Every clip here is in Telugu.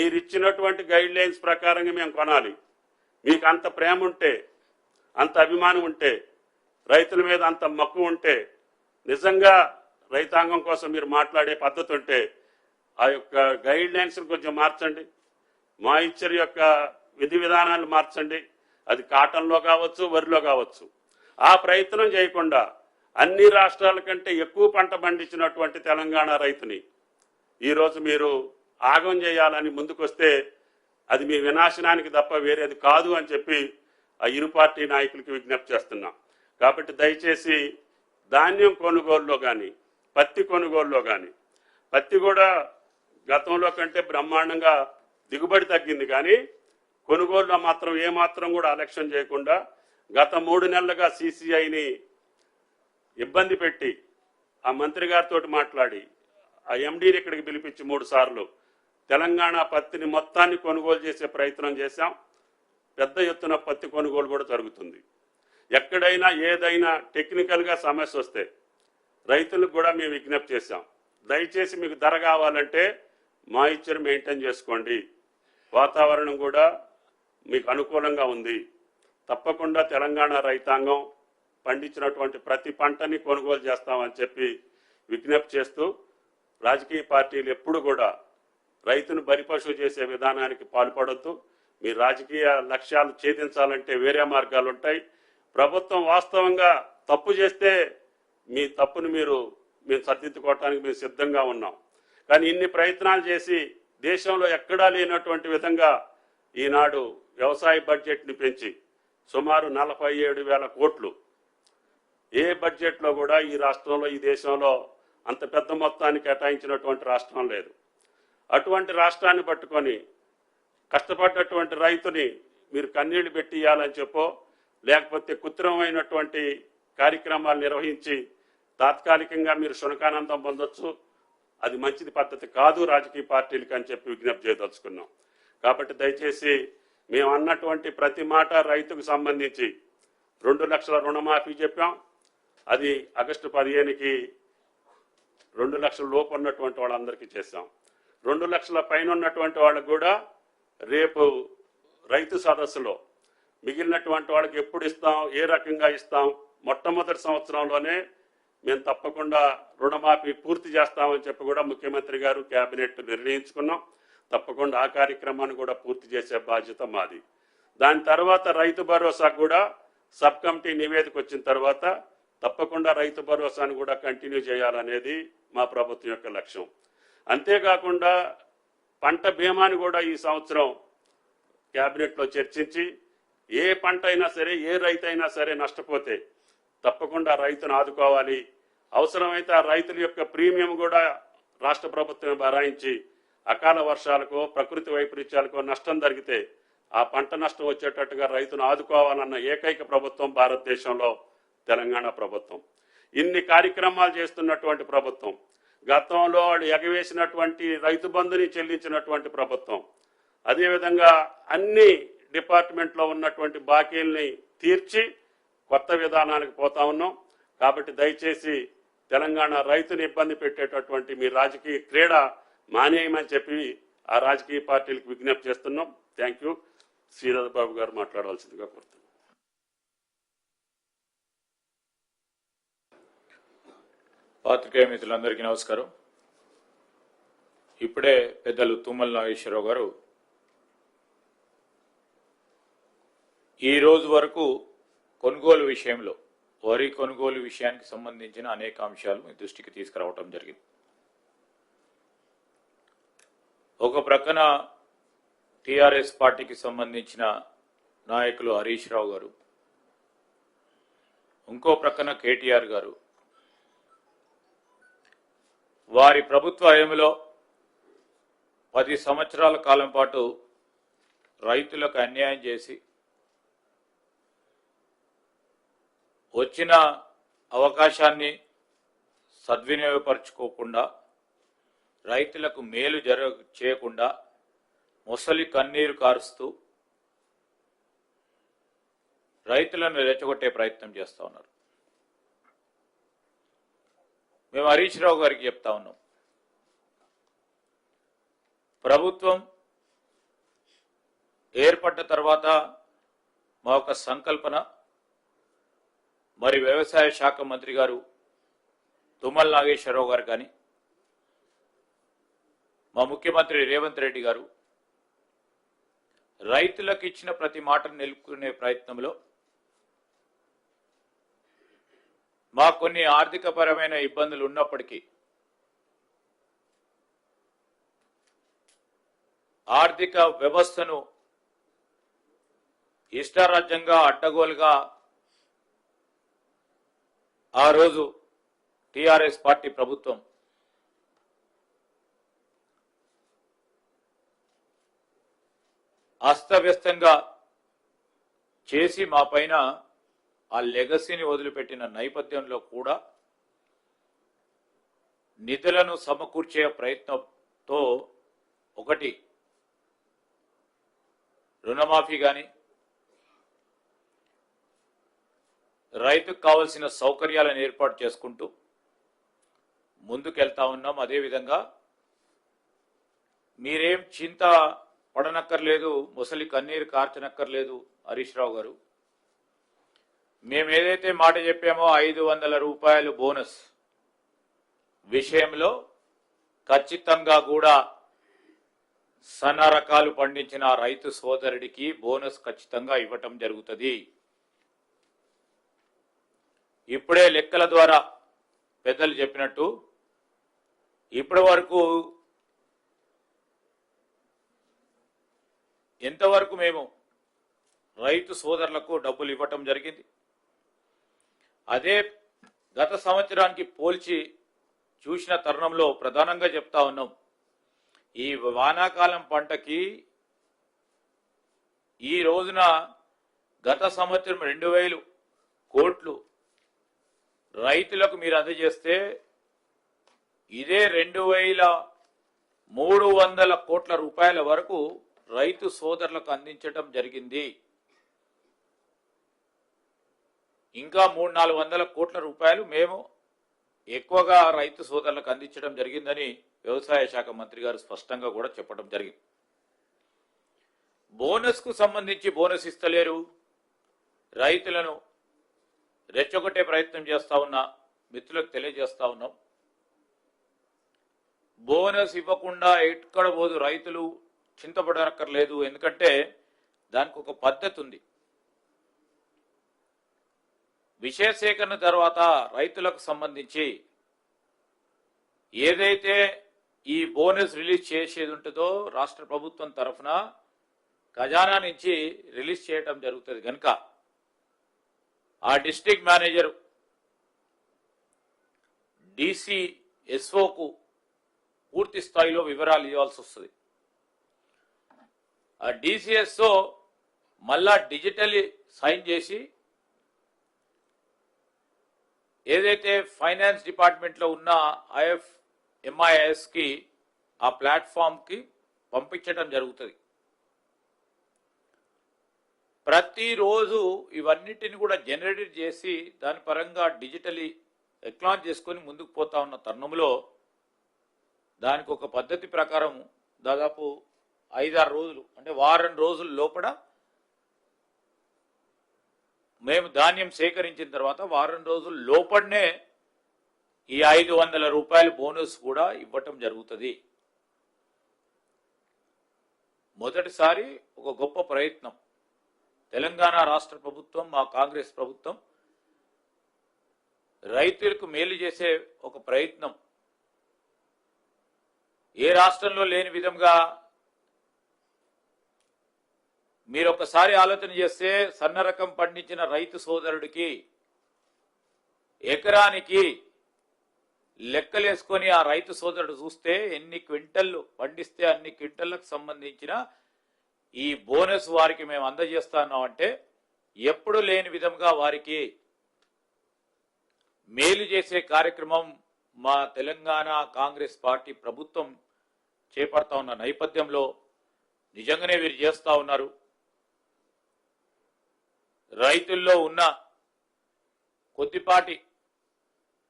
మీరు ఇచ్చినటువంటి గైడ్ లైన్స్ ప్రకారంగా మేము కొనాలి. మీకు అంత ప్రేమ ఉంటే, అంత అభిమానం ఉంటే, రైతుల మీద అంత మక్కువ ఉంటే, నిజంగా రైతాంగం కోసం మీరు మాట్లాడే పద్ధతి ఉంటే ఆ యొక్క గైడ్ లైన్స్ కొంచెం మార్చండి. మాయిశ్చర్ యొక్క విధి విధానాలు మార్చండి. అది కాటన్లో కావచ్చు, వరిలో కావచ్చు. ఆ ప్రయత్నం చేయకుండా అన్ని రాష్ట్రాల కంటే ఎక్కువ పంట పండించినటువంటి తెలంగాణ రైతుని ఈరోజు మీరు ఆగం చేయాలని ముందుకొస్తే అది మీ వినాశనానికి తప్ప వేరేది కాదు అని చెప్పి ఆ ఇరు పార్టీ నాయకులకి విజ్ఞప్తి చేస్తున్నాం. కాబట్టి దయచేసి ధాన్యం కొనుగోలులో కానీ, పత్తి కొనుగోలులో కానీ, పత్తి కూడా గతంలో కంటే బ్రహ్మాండంగా దిగుబడి తగ్గింది, కానీ కొనుగోలులో మాత్రం ఏమాత్రం కూడా అలక్ష్యం చేయకుండా గత 3 నెలలుగా CCIని ఇబ్బంది పెట్టి ఆ మంత్రి గారితో మాట్లాడి ఆ MDని ఇక్కడికి పిలిపించి 3 సార్లు తెలంగాణ పత్తిని మొత్తాన్ని కొనుగోలు చేసే ప్రయత్నం చేశాం. పెద్ద ఎత్తున పత్తి కొనుగోలు కూడా జరుగుతుంది. ఎక్కడైనా ఏదైనా టెక్నికల్గా సమస్య వస్తే రైతులకు కూడా మేము విజ్ఞప్తి చేశాం. దయచేసి మీకు ధర కావాలంటే మాయిశ్చర్ మెయింటైన్ చేసుకోండి, వాతావరణం కూడా మీకు అనుకూలంగా ఉంది, తప్పకుండా తెలంగాణ రైతాంగం పండించినటువంటి ప్రతి పంటని కొనుగోలు చేస్తామని చెప్పి విజ్ఞప్తి చేస్తూ, రాజకీయ పార్టీలు ఎప్పుడు కూడా రైతును బలిపశువు చేసే విధానానికి పాల్పడొద్దు. మీ రాజకీయ లక్ష్యాలు ఛేదించాలంటే వేరే మార్గాలు ఉంటాయి. ప్రభుత్వం వాస్తవంగా తప్పు చేస్తే మీ తప్పును మేము సరిదిద్దుకోవటానికి మేము సిద్ధంగా ఉన్నాం. కానీ ఇన్ని ప్రయత్నాలు చేసి దేశంలో ఎక్కడా లేనటువంటి విధంగా ఈనాడు వ్యవసాయ బడ్జెట్ని పెంచి సుమారు 47,000 కోట్లు, ఏ బడ్జెట్లో కూడా ఈ రాష్ట్రంలో, ఈ దేశంలో అంత పెద్ద మొత్తాన్ని కేటాయించినటువంటి రాష్ట్రం లేదు. అటువంటి రాష్ట్రాన్ని పట్టుకొని కష్టపడ్డటువంటి రైతుని మీరు కన్నీళ్లు పెట్టి ఇవ్వాలని చెప్పో, లేకపోతే కృత్రిమమైనటువంటి కార్యక్రమాలు నిర్వహించి తాత్కాలికంగా మీరు శునకానందం పొందొచ్చు. అది మంచిది పద్ధతి కాదు రాజకీయ పార్టీలకు అని చెప్పి విజ్ఞప్తి చేయదలుచుకున్నాం. కాబట్టి దయచేసి మేము అన్నటువంటి ప్రతి మాట రైతుకు సంబంధించి 2 లక్షల రుణమాఫీ చెప్పాం. అది ఆగస్టు 15కి 2 లక్షల లోపు ఉన్నటువంటి వాళ్ళందరికీ చేశాం. 2 లక్షల పైన ఉన్నటువంటి వాళ్ళకు కూడా రేపు రైతు సదస్సులో మిగిలినటువంటి వాళ్ళకి ఎప్పుడు ఇస్తాం, ఏ రకంగా ఇస్తాం, మొట్టమొదటి సంవత్సరంలోనే మేము తప్పకుండా రుణమాఫీ పూర్తి చేస్తామని చెప్పి కూడా ముఖ్యమంత్రి గారు, కేబినెట్ నిర్ణయించుకున్నాం. తప్పకుండా ఆ కార్యక్రమాన్ని కూడా పూర్తి చేసే బాధ్యత మాది. దాని తర్వాత రైతు భరోసా కూడా సబ్ కమిటీ నివేదిక వచ్చిన తర్వాత తప్పకుండా రైతు భరోసాను కూడా కంటిన్యూ చేయాలనేది మా ప్రభుత్వం యొక్క లక్ష్యం. అంతేకాకుండా పంట బీమాని కూడా ఈ సంవత్సరం కేబినెట్లో చర్చించి ఏ పంట అయినా సరే, ఏ రైతు అయినా సరే నష్టపోతే తప్పకుండా రైతును ఆదుకోవాలి. అవసరమైతే ఆ రైతుల యొక్క ప్రీమియం కూడా రాష్ట్ర ప్రభుత్వం భరాయించి అకాల వర్షాలకో, ప్రకృతి వైపరీత్యాలకో నష్టం జరిగితే ఆ పంట నష్టం వచ్చేటట్టుగా రైతును ఆదుకోవాలన్న ఏకైక ప్రభుత్వం భారతదేశంలో తెలంగాణ ప్రభుత్వం. ఇన్ని కార్యక్రమాలు చేస్తున్నటువంటి ప్రభుత్వం, గతంలో వాళ్ళు ఎగవేసినటువంటి రైతు బంధుని చెల్లించినటువంటి ప్రభుత్వం, అదేవిధంగా అన్ని డిపార్ట్మెంట్లో ఉన్నటువంటి బాకీల్ని తీర్చి కొత్త విధానానికి పోతా ఉన్నాం. కాబట్టి దయచేసి తెలంగాణ రైతుని ఇబ్బంది పెట్టేటటువంటి మీ రాజకీయ క్రీడ మానేయమని చెప్పి ఆ రాజకీయ పార్టీలకు విజ్ఞప్తి చేస్తున్నాం. Thank you. శ్రీధర్ బాబు గారు మాట్లాడవలసిందిగా కోరుతున్నాం. పాత్రికేయ మిత్రులందరికీ నమస్కారం. ఇప్పుడే పెద్దలు తుమ్మల నాగేశ్వరరావు గారు ఈ రోజు వరకు కొనుగోలు విషయంలో, వరి కొనుగోలు విషయానికి సంబంధించిన అనేక అంశాలు మీ దృష్టికి తీసుకురావటం జరిగింది. ఒక ప్రక్కన టిఆర్ఎస్ పార్టీకి సంబంధించిన నాయకులు హరీష్ రావు గారు, ఇంకో ప్రక్కన కేటీఆర్ గారు వారి ప్రభుత్వ హయాంలో 10 సంవత్సరాల కాలం పాటు రైతులకు అన్యాయం చేసి వచ్చిన అవకాశాన్ని సద్వినియోగపరచుకోకుండా, రైతులకు మేలు చేయకుండా ముసలి కన్నీరు కారుస్తూ రైతులను రెచ్చగొట్టే ప్రయత్నం చేస్తూ ఉన్నారు. మేము హరీష్ రావు గారికి చెప్తా ఉన్నాం, ప్రభుత్వం ఏర్పడ్డ తర్వాత మా యొక్క సంకల్పన మరి వ్యవసాయ శాఖ మంత్రి గారు తుమ్మల నాగేశ్వరరావు గారు కానీ మా ముఖ్యమంత్రి రేవంత్ రెడ్డి గారు రైతులకు ఇచ్చిన ప్రతి మాటను నిలుపుకునే ప్రయత్నంలో మా కొన్ని ఆర్థికపరమైన ఇబ్బందులు ఉన్నప్పటికీ ఆర్థిక వ్యవస్థను ఇష్టారాజ్యంగా అడ్డగోలుగా ఆ రోజు టిఆర్ఎస్ పార్టీ ప్రభుత్వం అస్తవ్యస్తంగా చేసి మా పైన ఆ లెగసీని వదిలిపెట్టిన నేపథ్యంలో కూడా నిధులను సమకూర్చే ప్రయత్నంతో ఒకటి రుణమాఫీ కానీ రైతుకు కావలసిన సౌకర్యాలను ఏర్పాటు చేసుకుంటూ ముందుకెళ్తా ఉన్నాం. అదేవిధంగా మీరేం చింత పడనక్కర్లేదు, ముసలి కన్నీరు కార్చనక్కర్లేదు హరీష్ రావు గారు. మేము ఏదైతే మాట చెప్పామో 500 రూపాయలు బోనస్ విషయంలో ఖచ్చితంగా కూడా సన్న రకాలు పండించిన రైతు సోదరుడికి బోనస్ ఖచ్చితంగా ఇవ్వటం జరుగుతుంది. ఇప్పుడే లెక్కల ద్వారా పెద్దలు చెప్పినట్టు ఇప్పటి వరకు ఎంతవరకు మేము రైతు సోదరులకు డబ్బులు ఇవ్వటం జరిగింది. అదే గత సంవత్సరానికి పోల్చి చూసిన తరుణంలో ప్రధానంగా చెప్తా ఉన్నాం, ఈ వానాకాలం పంటకి ఈ రోజున గత సంవత్సరం 2000 కోట్లు రైతులకు మీరు అందజేస్తే ఇదే 2300 కోట్ల రూపాయల వరకు రైతు సోదరులకు అందించడం జరిగింది. ఇంకా 300-400 కోట్ల రూపాయలు మేము ఎక్కువగా రైతు సోదరులకు అందించడం జరిగిందని వ్యవసాయ శాఖ మంత్రి గారు స్పష్టంగా కూడా చెప్పడం జరిగింది. బోనస్ కు సంబంధించి బోనస్ ఇస్తలేరు, రైతులను రెచ్చగొట్టే ప్రయత్నం చేస్తా ఉన్నా మిత్రులకు తెలియజేస్తా ఉన్నాం. బోనస్ ఇవ్వకుండా ఎక్కడ పోదు, రైతులు చింతపడనక్కర్లేదు. ఎందుకంటే దానికి ఒక పద్ధతి ఉంది. విషయ సేకరణ తర్వాత రైతులకు సంబంధించి ఏదైతే ఈ బోనస్ రిలీజ్ చేసేది ఉంటుందో రాష్ట్ర ప్రభుత్వం తరఫున ఖజానా నుంచి రిలీజ్ చేయడం జరుగుతుంది. కనుక ఆ డిస్ట్రిక్ట్ మేనేజర్ DCSOకు పూర్తి స్థాయిలో వివరాలు ఇవ్వాల్సి వస్తుంది. ఆ DCSO మళ్ళా డిజిటల్లీ సైన్ చేసి ఏదైతే ఫైనాన్స్ డిపార్ట్మెంట్లో ఉన్న MIS కి ఆ ప్లాట్ఫామ్ కి పంపించడం జరుగుతుంది. ప్రతిరోజు ఇవన్నిటిని కూడా జనరేట్ చేసి దాని పరంగా డిజిటలీ ఎక్లాన్ చేసుకొని ముందుకు పోతా ఉన్న తరుణంలో దానికి ఒక పద్ధతి ప్రకారం దాదాపు 5-6 రోజులు అంటే వారం రోజుల లోపల మేము ధాన్యం సేకరించిన తర్వాత వారం రోజుల లోపలనే ఈ 500 రూపాయల బోనస్ కూడా ఇవ్వటం జరుగుతుంది. మొదటిసారి ఒక గొప్ప ప్రయత్నం తెలంగాణ రాష్ట్ర ప్రభుత్వం, మా కాంగ్రెస్ ప్రభుత్వం రైతులకు మేలు చేసే ఒక ప్రయత్నం ఏ రాష్ట్రంలో లేని విధంగా మీరు ఒకసారి ఆలోచన చేస్తే సన్న రకం పండించిన రైతు సోదరుడికి ఎకరానికి లెక్కలేసుకొని ఆ రైతు సోదరుడు చూస్తే ఎన్ని క్వింటల్లు పండిస్తే అన్ని క్వింటల్లకు సంబంధించిన ఈ బోనస్ వారికి మేము అందజేస్తున్నాం. అంటే ఎప్పుడు లేని విధంగా వారికి మేలు చేసే కార్యక్రమం మా తెలంగాణ కాంగ్రెస్ పార్టీ ప్రభుత్వం చేపడతా ఉన్న నేపథ్యంలో నిజంగానే వీరు చేస్తా ఉన్నారు. రైతుల్లో ఉన్న కొద్దిపాటి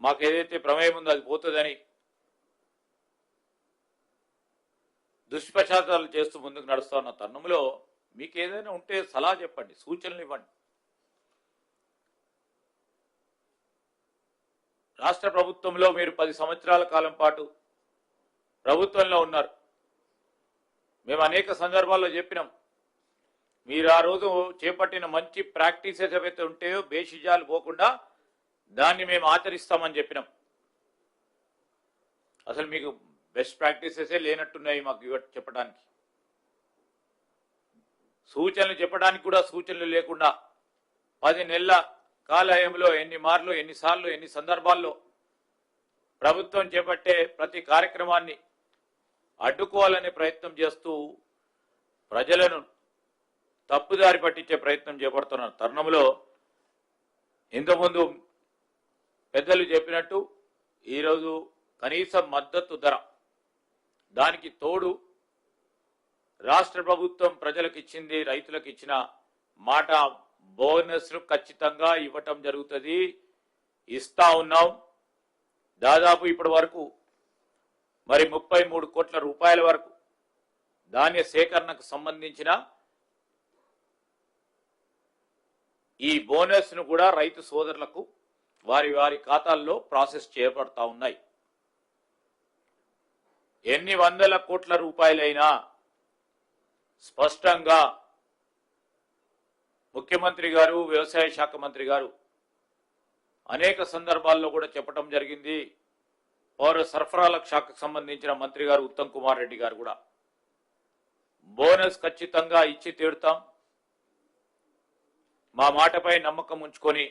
మాకు ఏదైతే ప్రమేయం ఉందో అది పోతుందని దుష్ప్రచారాలు చేస్తూ ముందుకు నడుస్తా ఉన్న తరుణంలో మీకు ఏదైనా ఉంటే సలహా చెప్పండి, సూచనలు ఇవ్వండి. రాష్ట్ర ప్రభుత్వంలో మీరు 10 సంవత్సరాల కాలం పాటు ప్రభుత్వంలో ఉన్నారు. మేము అనేక సందర్భాల్లో చెప్పినాం, మీరు ఆ రోజు చేపట్టిన మంచి ప్రాక్టీసెస్ ఏవైతే ఉంటాయో బేషిజాలు పోకుండా దాన్ని మేము ఆచరిస్తామని చెప్పినాం. అసలు మీకు బెస్ట్ ప్రాక్టీసెసే లేనట్టున్నాయి మాకు చెప్పడానికి. సూచనలు చెప్పడానికి కూడా సూచనలు లేకుండా 10 నెలల కాలయంలో ఎన్నిసార్లు ఎన్ని సందర్భాల్లో ప్రభుత్వం చేపట్టే ప్రతి కార్యక్రమాన్ని అడ్డుకోవాలనే ప్రయత్నం చేస్తూ ప్రజలను తప్పుదారి పట్టించే ప్రయత్నం చేపడుతున్న తరుణంలో ఇంతకుముందు పెద్దలు చెప్పినట్టు ఈరోజు కనీస మద్దతు ధర, దానికి తోడు రాష్ట్ర ప్రభుత్వం ప్రజలకు ఇచ్చింది, రైతులకు ఇచ్చిన మాట బోనస్ ను ఖచ్చితంగా ఇవ్వటం జరుగుతుంది, ఇస్తా ఉన్నాం. దాదాపు ఇప్పటి వరకు మరి 33 కోట్ల రూపాయల వరకు ధాన్య సేకరణకు సంబంధించిన ఈ బోనస్ ను కూడా రైతు సోదరులకు వారి ఖాతాల్లో ప్రాసెస్ చేయబడతా ఉన్నాయి. ఎన్ని వందల కోట్ల రూపాయలైనా స్పష్టంగా ముఖ్యమంత్రి గారు, వ్యవసాయ శాఖ మంత్రి గారు అనేక సందర్భాల్లో కూడా చెప్పడం జరిగింది. పౌర సరఫరాల శాఖకు సంబంధించిన మంత్రి గారు ఉత్తమ్ కుమార్ రెడ్డి గారు కూడా బోనస్ ఖచ్చితంగా ఇచ్చి తీరుతాం, మా మాటపై నమ్మకం ఉంచుకొని